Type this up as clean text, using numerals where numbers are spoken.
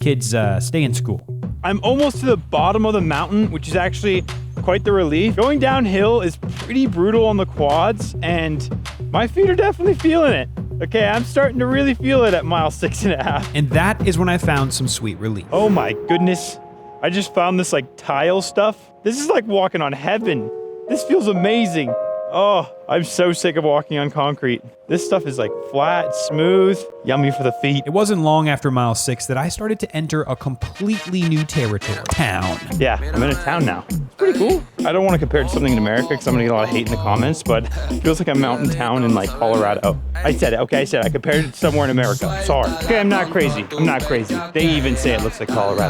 kids stay in school. I'm almost to the bottom of the mountain, which is actually quite the relief. Going downhill is pretty brutal on the quads, and my feet are definitely feeling it. Okay, I'm starting to really feel it at mile 6.5. And that is when I found some sweet relief. Oh my goodness. I just found this like tile stuff. This is like walking on heaven. This feels amazing. Oh, I'm so sick of walking on concrete. This stuff is like flat, smooth, yummy for the feet. It wasn't long after mile 6 that I started to enter a completely new territory, town. Yeah, I'm in a town now. It's pretty cool. I don't want to compare it to something in America because I'm going to get a lot of hate in the comments, but it feels like a mountain town in like Colorado. Oh, I said it. Okay, I said it. I compared it to somewhere in America. Sorry. Okay, I'm not crazy. They even say it looks like Colorado.